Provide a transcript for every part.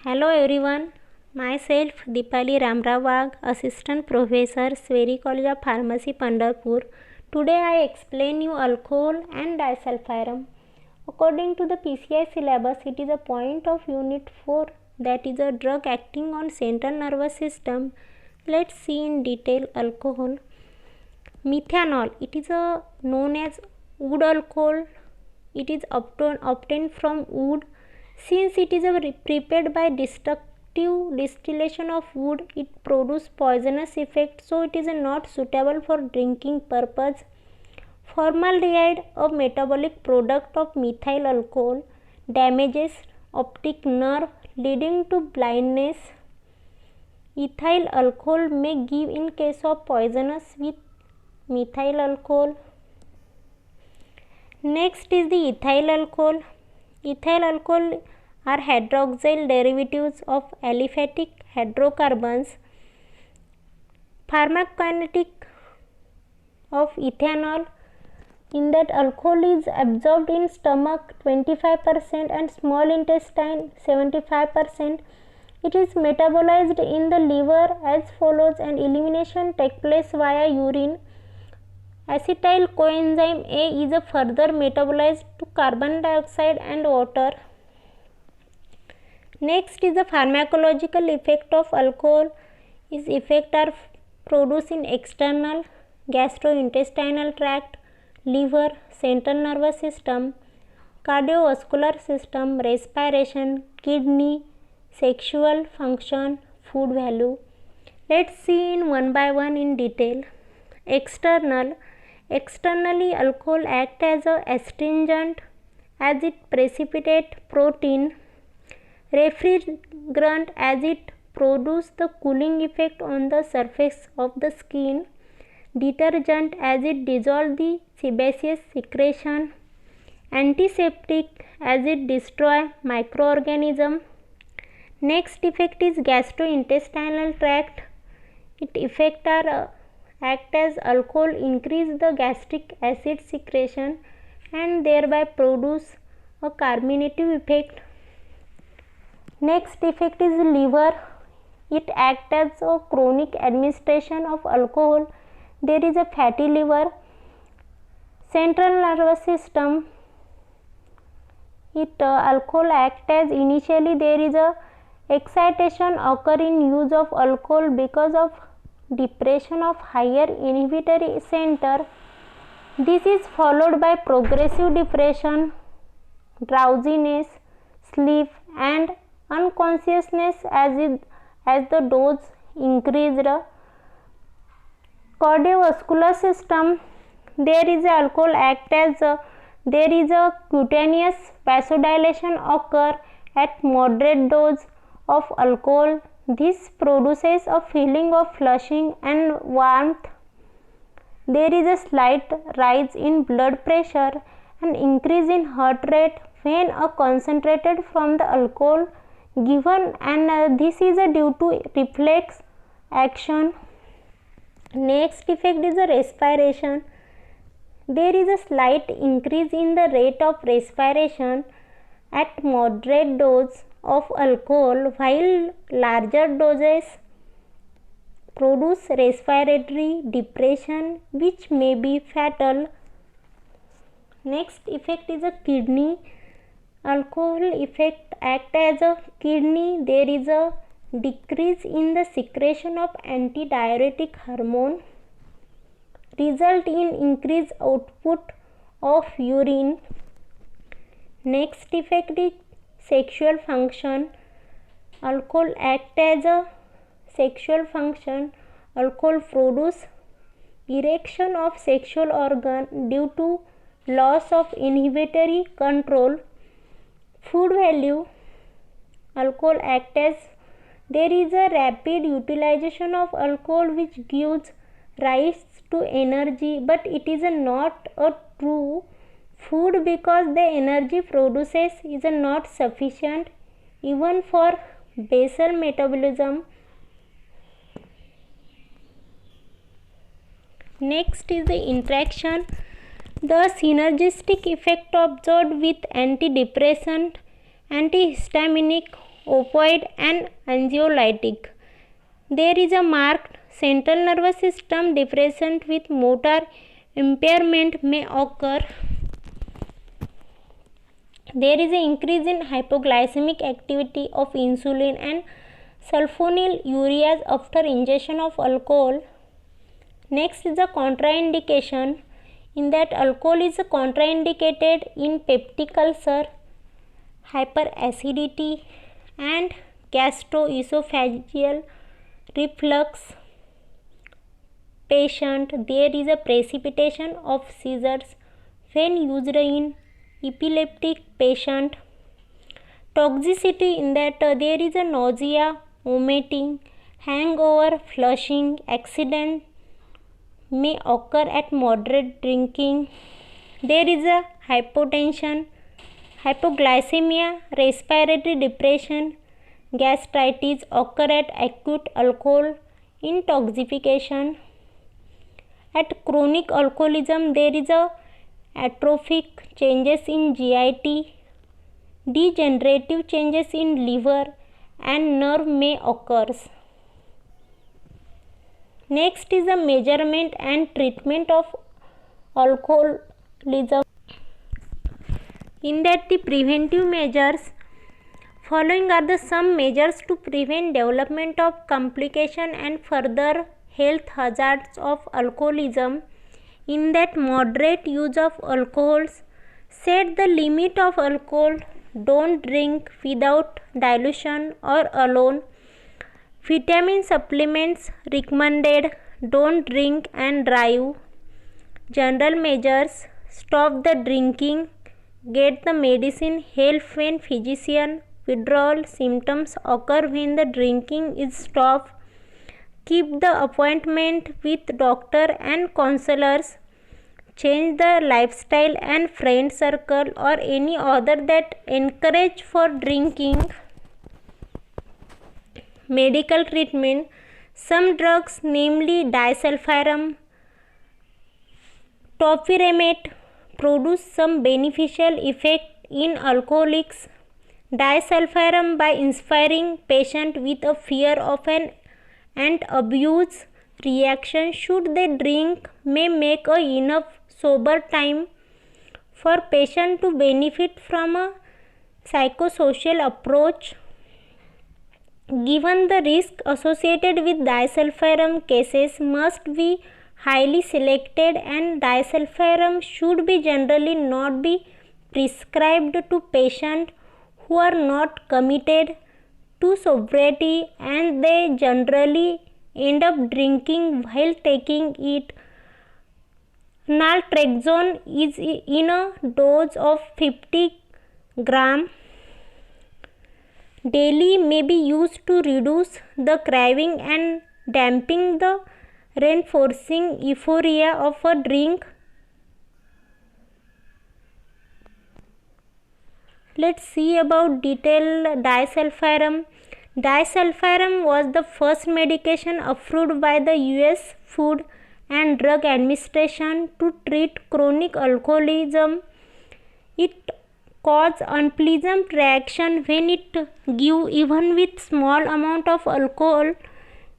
Hello everyone, myself Deepali Ramrao Wagh, Assistant Professor, Sweri College of Pharmacy, Pandharpur. Today I explain you alcohol and disulfiram. According to the PCI syllabus, it is a point of Unit 4, that is a drug acting on central nervous system. Let's see in detail alcohol. Methanol, it is known as wood alcohol. It is obtained from wood. Since it is prepared by destructive distillation of wood, it produces poisonous effect, so it is not suitable for drinking purpose. Formaldehyde, a metabolic product of methyl alcohol, damages optic nerve leading to blindness. Ethyl alcohol may give in case of poisonous with methyl alcohol. Next is the ethyl alcohol. Ethyl alcohol are hydroxyl derivatives of aliphatic hydrocarbons. Pharmacokinetic of ethanol, in that alcohol is absorbed in stomach 25% and small intestine 75%. It is metabolized in the liver as follows, and elimination takes place via urine. Acetyl coenzyme A is further metabolized to carbon dioxide and water. Next is the pharmacological effect of alcohol. Its effects are produced in external gastrointestinal tract, liver, central nervous system, cardiovascular system, respiration, kidney, sexual function, food value. Let's see in one by one in detail. Externally, alcohol acts as an astringent as it precipitates protein, refrigerant as it produces the cooling effect on the surface of the skin, detergent as it dissolves the sebaceous secretion, antiseptic as it destroys microorganisms. Next effect is gastrointestinal tract. Its effects are act as alcohol increase the gastric acid secretion and thereby produce a carminative effect. Next effect is liver. It acts as a chronic administration of alcohol. There is a fatty liver. Central nervous system. Alcohol acts as initially there is a excitation occur in use of alcohol because of depression of higher inhibitory center. This is followed by progressive depression, drowsiness, sleep and unconsciousness as the dose increased. Cardiovascular system, there is alcohol act as there is a cutaneous vasodilation occur at moderate dose of alcohol. This produces a feeling of flushing and warmth. There is a slight rise in blood pressure and increase in heart rate when concentrated from the alcohol given, and this is due to reflex action. Next effect is the respiration. There is a slight increase in the rate of respiration at moderate dose of alcohol, while larger doses produce respiratory depression which may be fatal. Next effect is a kidney. Alcohol effect act as a kidney. There is a decrease in the secretion of antidiuretic hormone, result in increased output of urine. Next effect is sexual function. Alcohol act as a sexual function. Alcohol produce erection of sexual organ due to loss of inhibitory control. Food value, alcohol act as there is a rapid utilization of alcohol which gives rise to energy, but it is not a true food because the energy produces is not sufficient even for basal metabolism. Next is the interaction. The synergistic effect observed with antidepressant, antihistaminic opioid and anxiolytic. There is a marked central nervous system depression with motor impairment may occur. There is an increase in hypoglycemic activity of insulin and sulfonylureas after ingestion of alcohol. Next is the contraindication, in that alcohol is contraindicated in peptic ulcer, hyperacidity and gastroesophageal reflux patient. There is a precipitation of seizures when used in epileptic patient. Toxicity, in that there is a nausea, vomiting, hangover, flushing, accident may occur at moderate drinking. There is a hypotension, hypoglycemia, respiratory depression, gastritis occur at acute alcohol intoxication. At chronic alcoholism, there is a atrophic changes in GIT, degenerative changes in liver and nerve may occur. Next is the measurement and treatment of alcoholism. In that the preventive measures, following are the some measures to prevent development of complication and further health hazards of alcoholism. In that moderate use of alcohols, set the limit of alcohol, don't drink without dilution or alone. Vitamin supplements recommended, don't drink and drive. General measures, stop the drinking, get the medicine, help when physician. Withdrawal symptoms occur when the drinking is stopped. Keep the appointment with doctor and counselors. Change the lifestyle and friend circle or any other that encourage for drinking. Medical treatment, some drugs namely disulfiram, topiramate produce some beneficial effect in alcoholics. Disulfiram, by inspiring patient with a fear of an abuse reaction should they drink, may make a enough sober time for patient to benefit from a psychosocial approach. Given the risk associated with disulfiram, cases must be highly selected and disulfiram should be generally not be prescribed to patients who are not committed to sobriety and they generally end up drinking while taking it. Naltrexone is in a dose of 50 gram daily may be used to reduce the craving and dampen the reinforcing euphoria of a drink. Let's see about detailed disulfiram. Disulfiram was the first medication approved by the US Food and Drug Administration to treat chronic alcoholism. It causes unpleasant reaction when it give even with small amount of alcohol.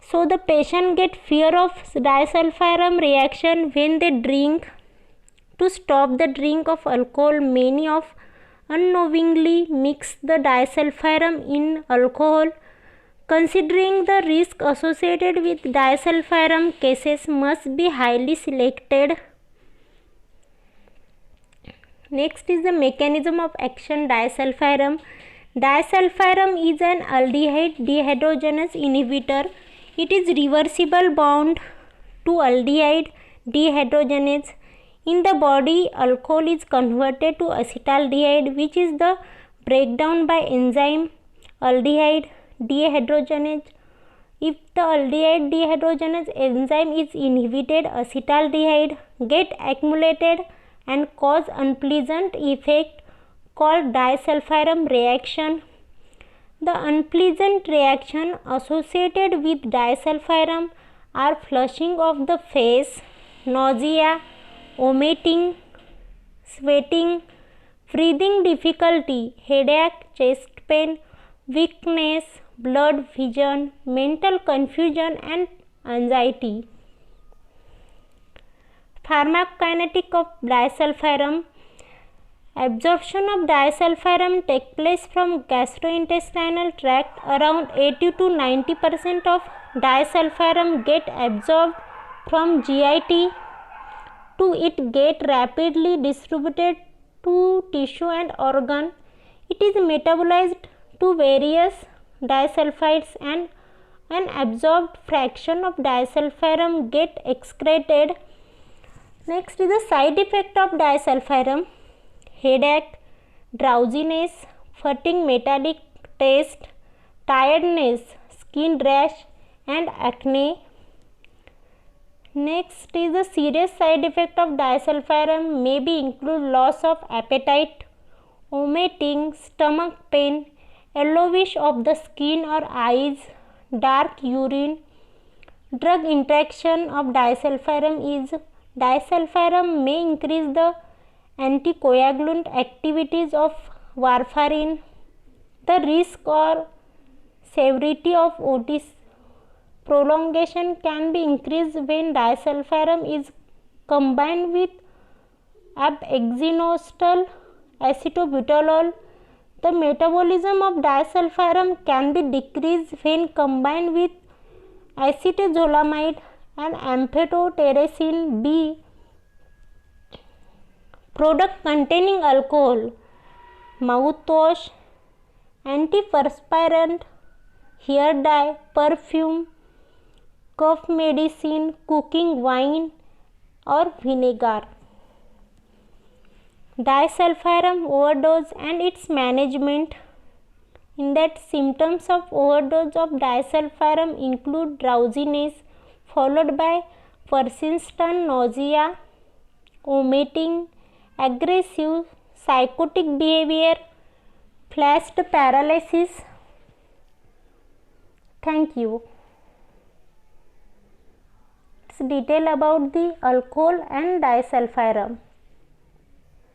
So the patient get fear of disulfiram reaction when they drink. To stop the drink of alcohol, many of unknowingly mix the disulfiram in alcohol. Considering the risk associated with disulfiram, cases must be highly selected. Next is the mechanism of action disulfiram. Disulfiram is an aldehyde dehydrogenase inhibitor. It is reversible bound to aldehyde dehydrogenase. In the body, alcohol is converted to acetaldehyde, which is the breakdown by enzyme aldehyde dehydrogenase. If the aldehyde dehydrogenase enzyme is inhibited, acetaldehyde get accumulated and cause unpleasant effect called disulfiram reaction. The unpleasant reaction associated with disulfiram are flushing of the face, nausea, vomiting, sweating, breathing difficulty, headache, chest pain, weakness, blurred vision, mental confusion and anxiety. Pharmacokinetic of disulfiram. Absorption of disulfiram takes place from gastrointestinal tract. Around 80 to 90% of disulfiram get absorbed from GIT to it get rapidly distributed to tissue and organ. It is metabolized to various disulfides and an absorbed fraction of disulfiram get excreted. Next is the side effect of disulfiram: headache, drowsiness, fatigue, metallic taste, tiredness, skin rash and acne. Next is the serious side effect of disulfiram may be include loss of appetite, vomiting, stomach pain, yellowish of the skin or eyes, dark urine. Drug interaction of disulfiram may increase the anticoagulant activities of warfarin. The risk or severity of otis prolongation can be increased when disulfiram is combined with ab-exinositol acetobutalol. The metabolism of disulfiram can be decreased when combined with acetazolamide and amphotericin B product containing alcohol, mouthwash, antiperspirant, hair dye, perfume, cough medicine, cooking wine or vinegar. Disulfiram overdose and its management. In that, symptoms of overdose of disulfiram include drowsiness followed by persistent nausea, vomiting, aggressive psychotic behavior, flash paralysis. Thank you. It's detail about the alcohol and disulfiram.